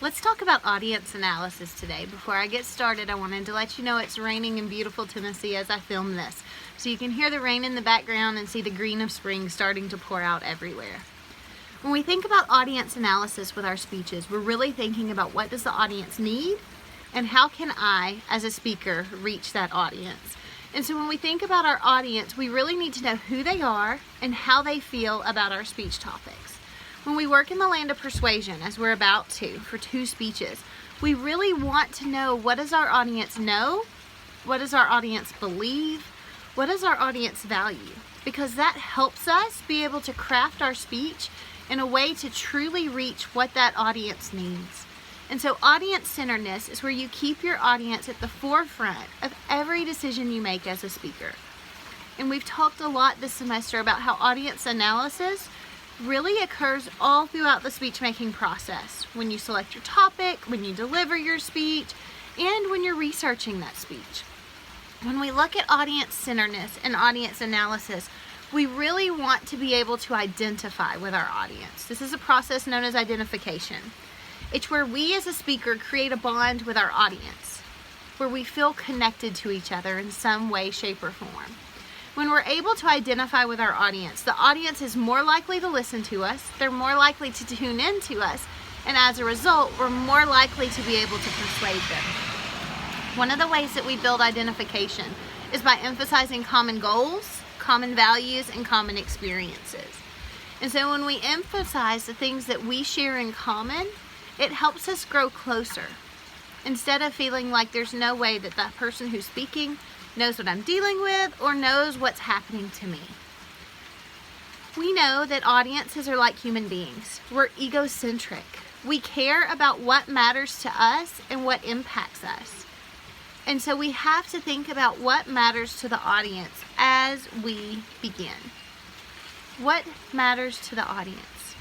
Let's talk about audience analysis today. Before I get started, I wanted to let you know it's raining in beautiful Tennessee as I film this. So you can hear the rain in the background and see the green of spring starting to pour out everywhere. When we think about audience analysis with our speeches, we're really thinking about what does the audience need and how can I, as a speaker, reach that audience. And so when we think about our audience, we really need to know who they are and how they feel about our speech topics. When we work in the land of persuasion, as we're about to for 2 speeches, we really want to know, what does our audience know? What does our audience believe? What does our audience value? Because that helps us be able to craft our speech in a way to truly reach what that audience needs. And so audience centeredness is where you keep your audience at the forefront of every decision you make as a speaker. And we've talked a lot this semester about how audience analysis really occurs all throughout the speech making process. When you select your topic, when you deliver your speech, and when you're researching that speech. When we look at audience centeredness and audience analysis, we really want to be able to identify with our audience. This is a process known as identification. It's where we as a speaker create a bond with our audience, where we feel connected to each other in some way, shape, or form. When we're able to identify with our audience, the audience is more likely to listen to us, they're more likely to tune in to us, and as a result, we're more likely to be able to persuade them. One of the ways that we build identification is by emphasizing common goals, common values, and common experiences. And so when we emphasize the things that we share in common, it helps us grow closer. Instead of feeling like there's no way that that person who's speaking knows what I'm dealing with or knows what's happening to me. We know that audiences are like human beings. We're egocentric. We care about what matters to us and what impacts us. And so we have to think about what matters to the audience as we begin. What matters to the audience?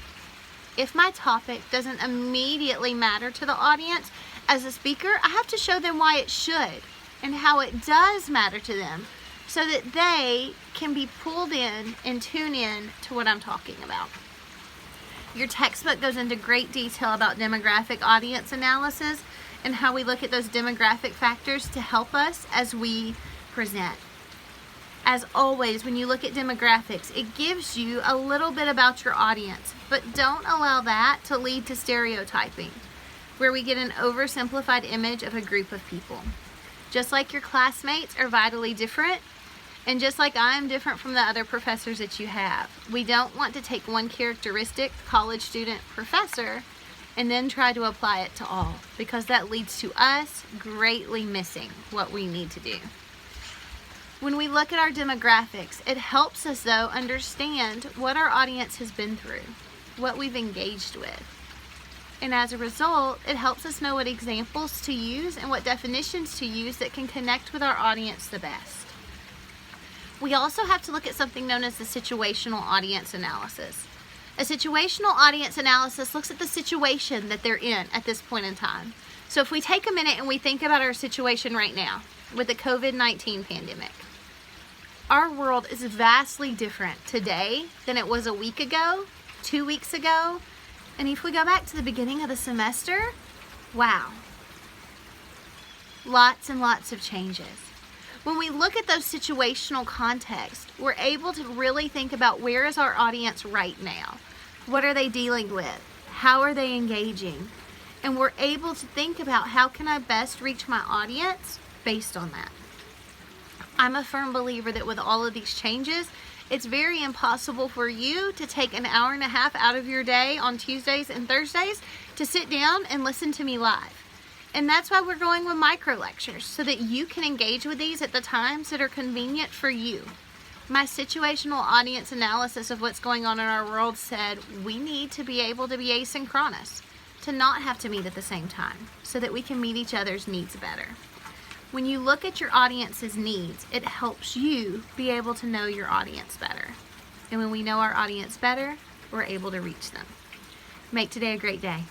If my topic doesn't immediately matter to the audience, as a speaker, I have to show them why it should and how it does matter to them so that they can be pulled in and tune in to what I'm talking about. Your textbook goes into great detail about demographic audience analysis and how we look at those demographic factors to help us as we present. As always, when you look at demographics, it gives you a little bit about your audience, but don't allow that to lead to stereotyping, where we get an oversimplified image of a group of people. Just like your classmates are vitally different, and just like I'm different from the other professors that you have, we don't want to take one characteristic, college student, professor, and then try to apply it to all, because that leads to us greatly missing what we need to do. When we look at our demographics, it helps us, though, understand what our audience has been through, what we've engaged with. And as a result, it helps us know what examples to use and what definitions to use that can connect with our audience the best. We also have to look at something known as the situational audience analysis. A situational audience analysis looks at the situation that they're in at this point in time. So if we take a minute and we think about our situation right now with the COVID-19 pandemic, our world is vastly different today than it was a week ago, 2 weeks ago, and if we go back to the beginning of the semester, wow, lots and lots of changes. When we look at those situational contexts, we're able to really think about, where is our audience right now? What are they dealing with? How are they engaging? And we're able to think about, how can I best reach my audience based on that? I'm a firm believer that with all of these changes, it's very impossible for you to take an hour and a half out of your day on Tuesdays and Thursdays to sit down and listen to me live. And that's why we're going with micro lectures, so that you can engage with these at the times that are convenient for you. My situational audience analysis of what's going on in our world said we need to be able to be asynchronous, to not have to meet at the same time, so that we can meet each other's needs better. When you look at your audience's needs, it helps you be able to know your audience better. And when we know our audience better, we're able to reach them. Make today a great day.